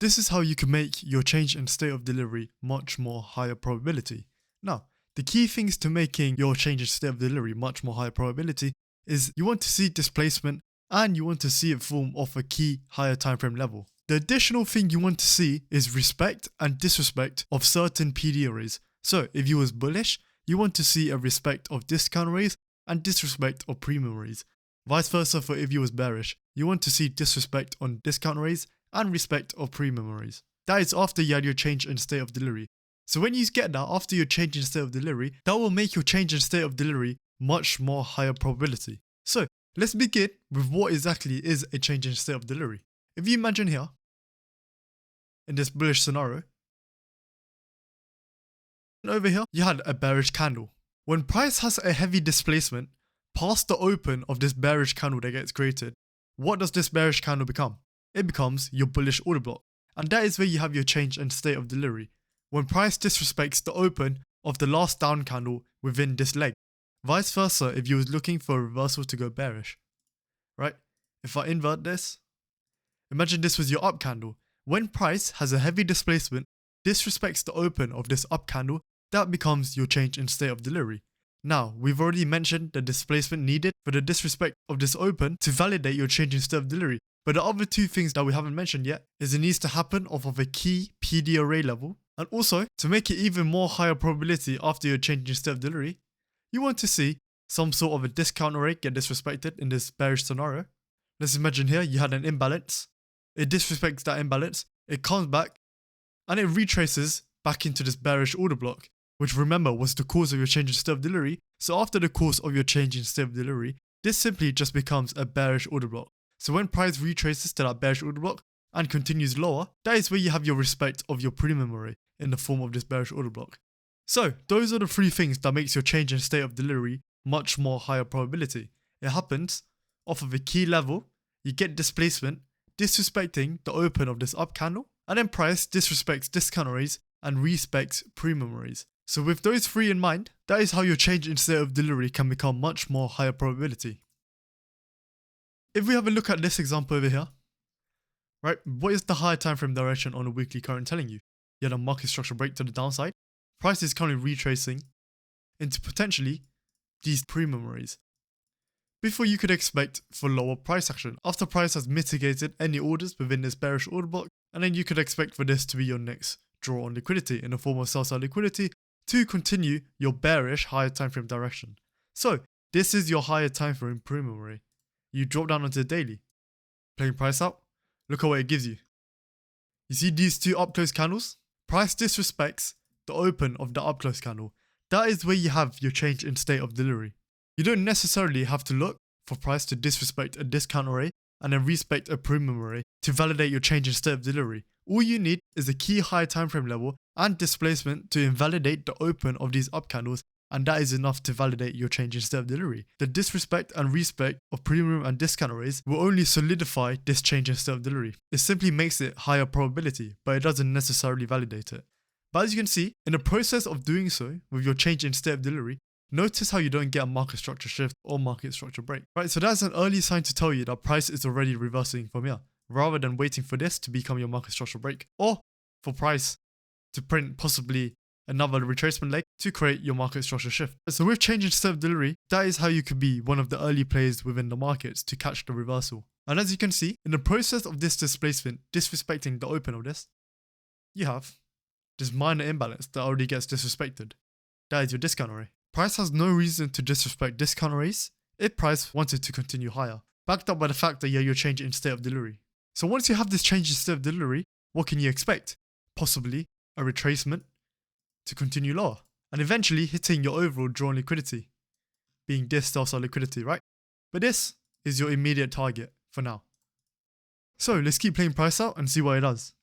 This is how you can make your change in state of delivery much more higher probability. Now, the key things to making your change in state of delivery much more higher probability is you want to see displacement and you want to see it form off a key higher time frame level. The additional thing you want to see is respect and disrespect of certain PD arrays. So if you was bullish, you want to see a respect of discount arrays and disrespect of premium arrays. Vice versa for if you was bearish, you want to see disrespect on discount arrays and respect of premium arrays. That is after you had your change in state of delivery. So when you get that after your change in state of delivery, that will make your change in state of delivery much more higher probability. So let's begin with what exactly is a change in state of delivery. If you imagine here, in this bullish scenario, and over here you had a bearish candle. When price has a heavy displacement past the open of this bearish candle that gets created, what does this bearish candle become? It becomes your bullish order block. And that is where you have your change in state of delivery. When price disrespects the open of the last down candle within this leg. Vice versa if you was looking for a reversal to go bearish. Right? If I invert this, imagine this was your up candle. When price has a heavy displacement, disrespects the open of this up candle, that becomes your change in state of delivery. Now, we've already mentioned the displacement needed for the disrespect of this open to validate your change in state of delivery. But the other two things that we haven't mentioned yet is it needs to happen off of a key PD array level. And also, to make it even more higher probability after your change in state of delivery, you want to see some sort of a discount array get disrespected in this bearish scenario. Let's imagine here you had an imbalance. It disrespects that imbalance, it comes back, and it retraces back into this bearish order block, which remember was the cause of your change in state of delivery. So after the cause of your change in state of delivery, this simply just becomes a bearish order block. So when price retraces to that bearish order block and continues lower, that is where you have your respect of your premium array in the form of this bearish order block. So those are the three things that makes your change in state of delivery much more higher probability. It happens off of a key level, you get displacement, disrespecting the open of this up candle, and then price disrespects discount arrays and respects premium arrays. So with those three in mind, that is how your change in state of delivery can become much more higher probability. If we have a look at this example over here, right, what is the higher time frame direction on a weekly current telling you? You had a market structure break to the downside, price is currently retracing into potentially these premium arrays. Before you could expect for lower price action, after price has mitigated any orders within this bearish order block, and then you could expect for this to be your next draw on liquidity in the form of sell-side liquidity to continue your bearish higher time frame direction. So this is your higher time frame premium array. You drop down onto the daily, playing price out, look at what it gives you. You see these two up close candles? Price disrespects the open of the up close candle. That is where you have your change in state of delivery. You don't necessarily have to look for price to disrespect a discount array and then respect a premium array to validate your change in state of delivery. All you need is a key high time frame level and displacement to invalidate the open of these up candles, and that is enough to validate your change in state of delivery. The disrespect and respect of premium and discount arrays will only solidify this change in state of delivery. It simply makes it higher probability, but it doesn't necessarily validate it. But as you can see, in the process of doing so with your change in state of delivery, notice how you don't get a market structure shift or market structure break. Right, so that's an early sign to tell you that price is already reversing from here, rather than waiting for this to become your market structure break, or for price to print possibly another retracement leg to create your market structure shift. So with change in state of delivery, that is how you could be one of the early players within the markets to catch the reversal. And as you can see, in the process of this displacement disrespecting the open of this, you have this minor imbalance that already gets disrespected. That is your discount array. Price has no reason to disrespect discount arrays if price wanted to continue higher, backed up by the fact that you're changing in state of delivery. So once you have this change in state of delivery, what can you expect? Possibly a retracement to continue lower, and eventually hitting your overall drawn liquidity, being this sell-side liquidity, right? But this is your immediate target for now. So let's keep playing price out and see what it does.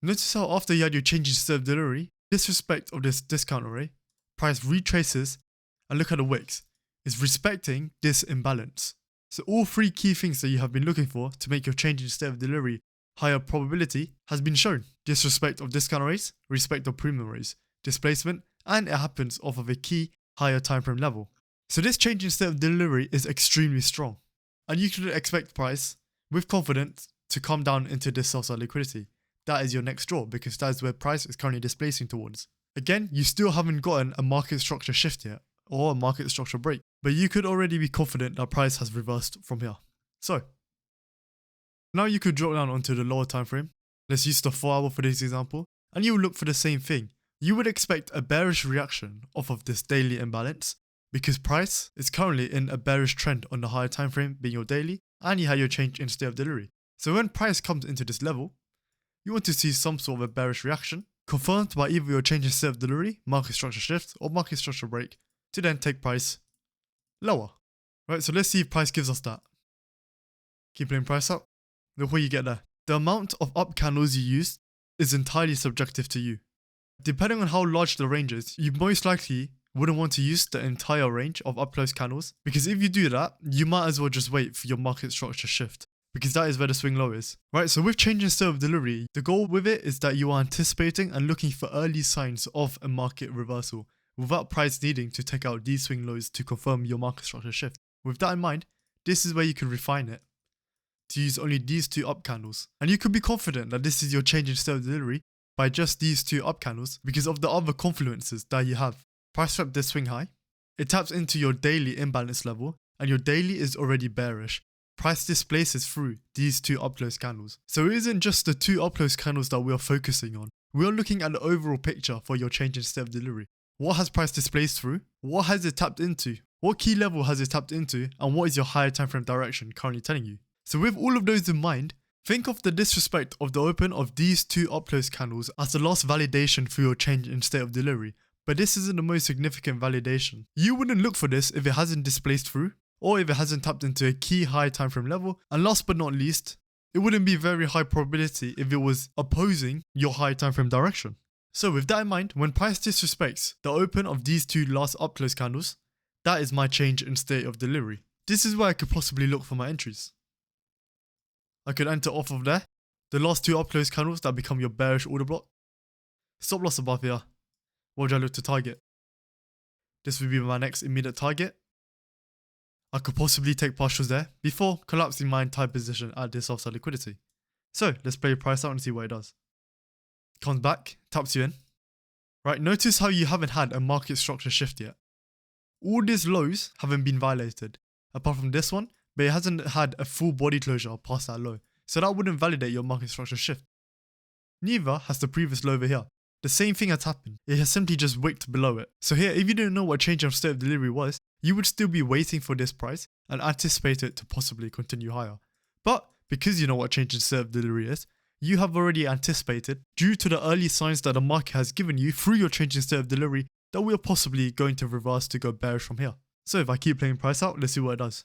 Notice how after you had your change in state of delivery, disrespect of this discount array, price retraces, and look at the wicks, is respecting this imbalance. So all three key things that you have been looking for to make your change in state of delivery higher probability has been shown. Disrespect of discount arrays, respect of premium arrays, displacement, and it happens off of a key higher time frame level. So this change in state of delivery is extremely strong, and you could expect price with confidence to come down into this sell-side liquidity. That is your next draw because that is where price is currently displacing towards. Again, you still haven't gotten a market structure shift yet or a market structure break, but you could already be confident that price has reversed from here. So now you could drop down onto the lower time frame. Let's use the 4 hour for this example, and you will look for the same thing. You would expect a bearish reaction off of this daily imbalance because price is currently in a bearish trend on the higher time frame being your daily, and you had your change in state of delivery. So when price comes into this level, you want to see some sort of a bearish reaction confirmed by either your change in state of delivery, market structure shift, or market structure break to then take price lower. Right, so let's see if price gives us that. Keep playing price up. Look what you get there. The amount of up candles you use is entirely subjective to you. Depending on how large the range is, you most likely wouldn't want to use the entire range of up close candles, because if you do that, you might as well just wait for your market structure shift, because that is where the swing low is. Right, so with change in state of delivery, the goal with it is that you are anticipating and looking for early signs of a market reversal without price needing to take out these swing lows to confirm your market structure shift. With that in mind, this is where you can refine it to use only these 2 up candles. And you could be confident that this is your change in state of delivery by just these 2 up candles because of the other confluences that you have. Price swept this swing high, it taps into your daily imbalance level, and your daily is already bearish. Price displaces through these 2 up close candles. So it isn't just the 2 up close candles that we are focusing on. We are looking at the overall picture for your change in state of delivery. What has price displaced through? What has it tapped into? What key level has it tapped into? And what is your higher time frame direction currently telling you? So with all of those in mind, think of the disrespect of the open of these 2 up close candles as the last validation for your change in state of delivery. But this isn't the most significant validation. You wouldn't look for this if it hasn't displaced through, or if it hasn't tapped into a key high time frame level. And last but not least, it wouldn't be very high probability if it was opposing your high time frame direction. So with that in mind, when price disrespects the open of these 2 last up close candles, that is my change in state of delivery. This is where I could possibly look for my entries. I could enter off of there, the last 2 up close candles that become your bearish order block. Stop loss above here. What would I look to target? This would be my next immediate target. I could possibly take partials there before collapsing my entire position at this offside liquidity. So let's play price out and see what it does. Comes back, taps you in. Right, notice how you haven't had a market structure shift yet. All these lows haven't been violated, apart from this one, but it hasn't had a full body closure past that low. So that wouldn't validate your market structure shift. Neither has the previous low over here. The same thing has happened. It has simply just wicked below it. So here, if you didn't know what change of state of delivery was, you would still be waiting for this price and anticipate it to possibly continue higher. But because you know what change in state of delivery is, you have already anticipated, due to the early signs that the market has given you through your change in state of delivery, that we are possibly going to reverse to go bearish from here. So if I keep playing price out, let's see what it does.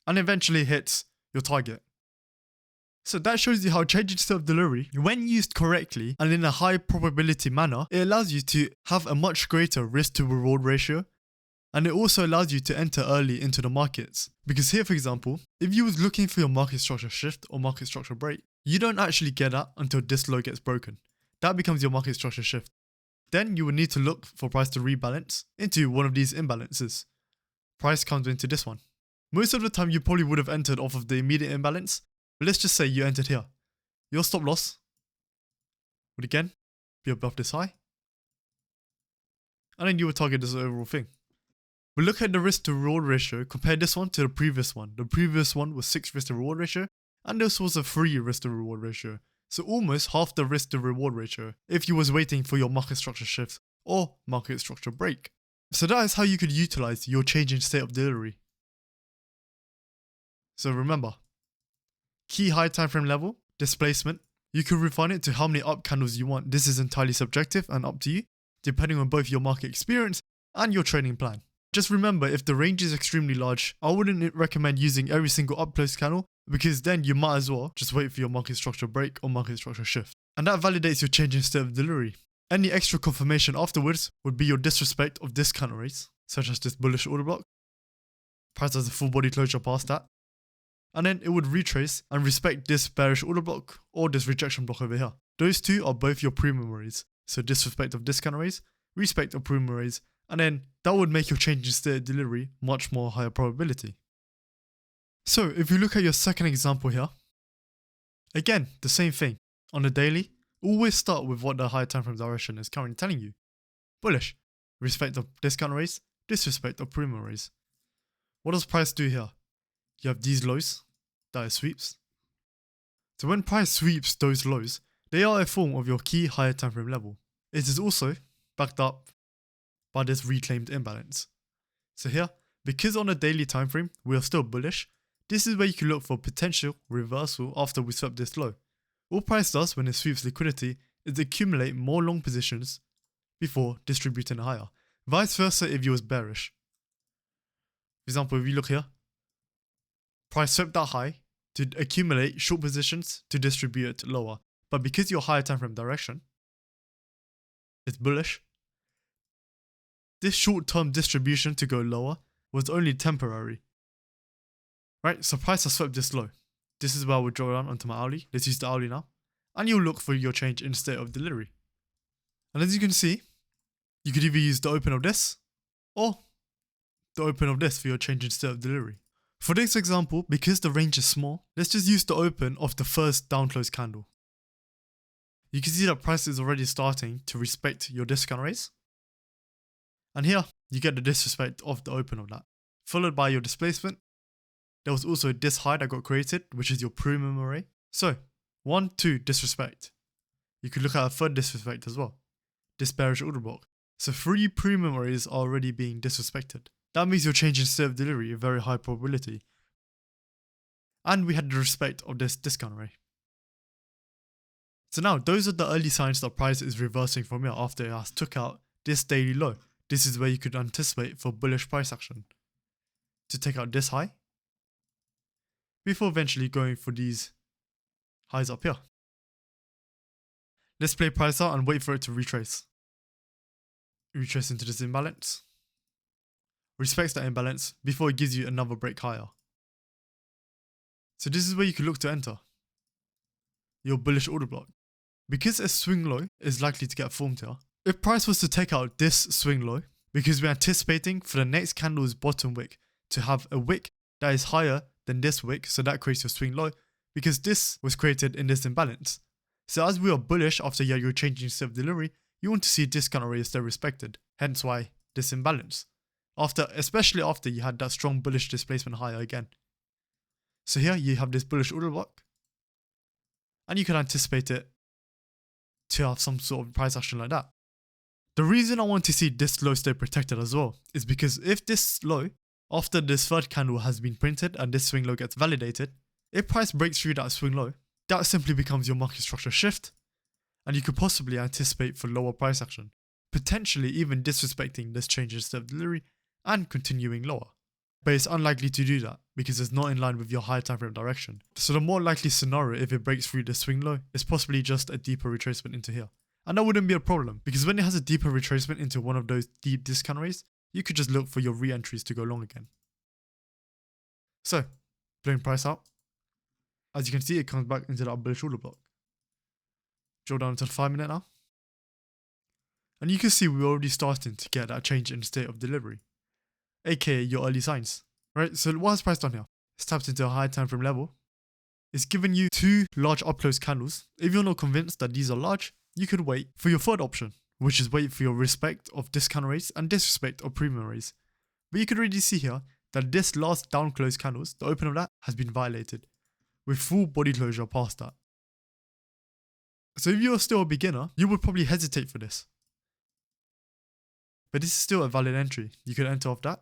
And eventually hits your target. So that shows you how change in state of delivery, when used correctly and in a high probability manner, it allows you to have a much greater risk to reward ratio. And it also allows you to enter early into the markets. Because here, for example, if you was looking for your market structure shift or market structure break, you don't actually get that until this low gets broken. That becomes your market structure shift. Then you would need to look for price to rebalance into one of these imbalances. Price comes into this one. Most of the time you probably would have entered off of the immediate imbalance, but let's just say you entered here. Your stop loss would again be above this high. And then you would target this overall thing. But look at the risk to reward ratio, compare this one to the previous one. The previous one was 6 risk to reward ratio, and this was a 3 risk to reward ratio. So almost half the risk to reward ratio if you was waiting for your market structure shift or market structure break. So that is how you could utilize your change in state of delivery. So remember, key high time frame level, displacement. You can refine it to how many up candles you want. This is entirely subjective and up to you, depending on both your market experience and your trading plan. Just remember, if the range is extremely large, I wouldn't recommend using every single up close candle, because then you might as well just wait for your market structure break or market structure shift. And that validates your change in state of delivery. Any extra confirmation afterwards would be your disrespect of discount rates, such as this bullish order block. Price has a full body closure past that. And then it would retrace and respect this bearish order block or this rejection block over here. Those two are both your premium rates. So disrespect of discount rates, respect of premium rates, and then that would make your change in state of delivery much more higher probability. So if you look at your second example here, again, the same thing. On the daily, always start with what the higher time frame direction is currently telling you. Bullish, respect of discount rates, disrespect of premium rates. What does price do here? You have these lows, that is sweeps. So when price sweeps those lows, they are a form of your key higher time frame level. It is also backed up by this reclaimed imbalance. So here, because on a daily time frame we are still bullish, this is where you can look for potential reversal after we swept this low. All price does when it sweeps liquidity is accumulate more long positions before distributing higher. Vice versa if you was bearish. For example, if you look here, price swept that high to accumulate short positions to distribute it lower. But because your higher time frame direction is bullish, this short-term distribution to go lower was only temporary. Right, so price has swept this low. This is where I would draw down onto my hourly. Let's use the hourly now. And you'll look for your change in state of delivery. And as you can see, you could either use the open of this or the open of this for your change in state of delivery. For this example, because the range is small, let's just use the open of the first down close candle. You can see that price is already starting to respect your discount rates. And here, you get the disrespect of the open of that, followed by your displacement. There was also this high that got created, which is your premium array. So, 1, 2, disrespect. You could look at a third disrespect as well, this bearish order block. So 3 premium arrays are already being disrespected. That means your change in state of delivery a very high probability. And we had the respect of this discount array. So now, those are the early signs that price is reversing from here after it has took out this daily low. This is where you could anticipate for bullish price action to take out this high before eventually going for these highs up here. Let's play price out and wait for it to retrace. Retrace into this imbalance. Respects that imbalance before it gives you another break higher. So this is where you can look to enter your bullish order block. Because a swing low is likely to get formed here, if price was to take out this swing low, because we're anticipating for the next candle's bottom wick to have a wick that is higher than this wick, so that creates your swing low, because this was created in this imbalance. So as we are bullish after your changing state of delivery, you want to see discount array stay respected, hence why this imbalance. Especially after you had that strong bullish displacement higher again. So here you have this bullish order block, and you can anticipate it to have some sort of price action like that. The reason I want to see this low stay protected as well is because if this low, after this third candle has been printed and this swing low gets validated, if price breaks through that swing low, that simply becomes your market structure shift, and you could possibly anticipate for lower price action, potentially even disrespecting this change in state of delivery and continuing lower. But it's unlikely to do that because it's not in line with your higher time frame direction. So the more likely scenario if it breaks through the swing low is possibly just a deeper retracement into here. And that wouldn't be a problem because when it has a deeper retracement into one of those deep discount rates, you could just look for your re-entries to go long again. So, playing price out. As you can see, it comes back into that bullish order block. Drill down to the 5 minute now. And you can see we're already starting to get that change in state of delivery, aka your early signs. Right, so what has price done here? It's tapped into a high time frame level. It's given you 2 large up close candles. If you're not convinced that these are large, you could wait for your third option, which is wait for your respect of discount rates and disrespect of premium rates. But you could already see here that this last down close candles, the open of that, has been violated, with full body closure past that. So if you're still a beginner, you would probably hesitate for this. But this is still a valid entry. You could enter off that.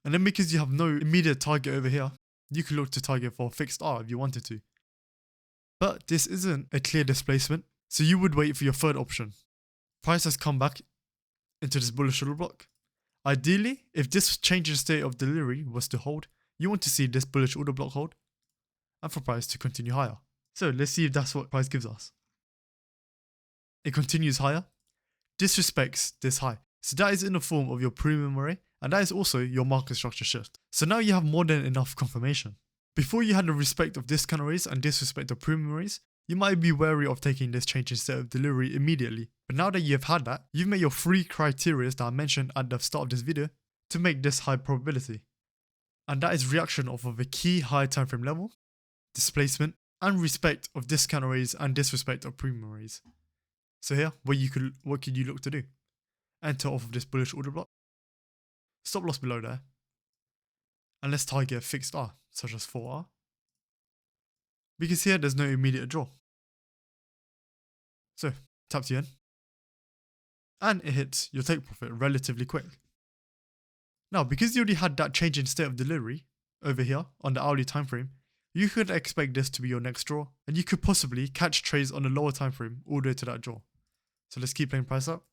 And then because you have no immediate target over here, you could look to target for a fixed R if you wanted to. But this isn't a clear displacement, so you would wait for your third option. Price has come back into this bullish order block. Ideally, if this change in state of delivery was to hold, you want to see this bullish order block hold and for price to continue higher. So let's see if that's what price gives us. It continues higher, disrespects this high. So that is in the form of your premium array, and that is also your market structure shift. So now you have more than enough confirmation. Before you had the respect of discount arrays and disrespect of premium arrays, you might be wary of taking this change in state of delivery immediately. But now that you've had that, you've met your 3 criteria that I mentioned at the start of this video to make this high probability. and that is reaction off of a key high time frame level, displacement, and respect of discount arrays and disrespect of premium arrays. So here, what could you look to do? Enter off of this bullish order block, stop loss below there, and let's target a fixed R, such as 4R. Because here there's no immediate draw. So tap to yen, and it hits your take profit relatively quick. Now, because you already had that change in state of delivery over here on the hourly time frame, you could expect this to be your next draw, and you could possibly catch trades on the lower time frame all the way to that draw. So let's keep playing price up,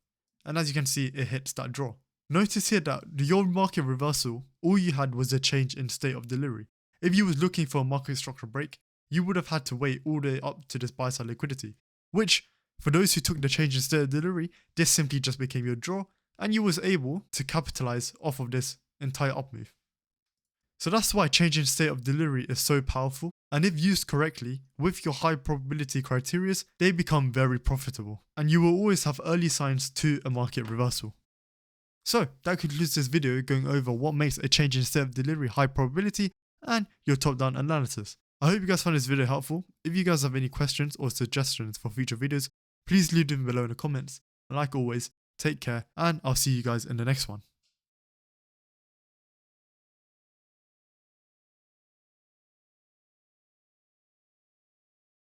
and as you can see, it hits that draw. Notice here that your market reversal, all you had was a change in state of delivery. If you was looking for a market structure break, you would have had to wait all the way up to this buy side liquidity, which for those who took the change in state of delivery, this simply just became your draw, and you was able to capitalize off of this entire up move. So that's why changing state of delivery is so powerful, and if used correctly, with your high probability criteria, they become very profitable, and you will always have early signs to a market reversal. So that concludes this video going over what makes a change in state of delivery high probability and your top-down analysis. I hope you guys found this video helpful. If you guys have any questions or suggestions for future videos, please leave them below in the comments. And like always, take care, and I'll see you guys in the next one.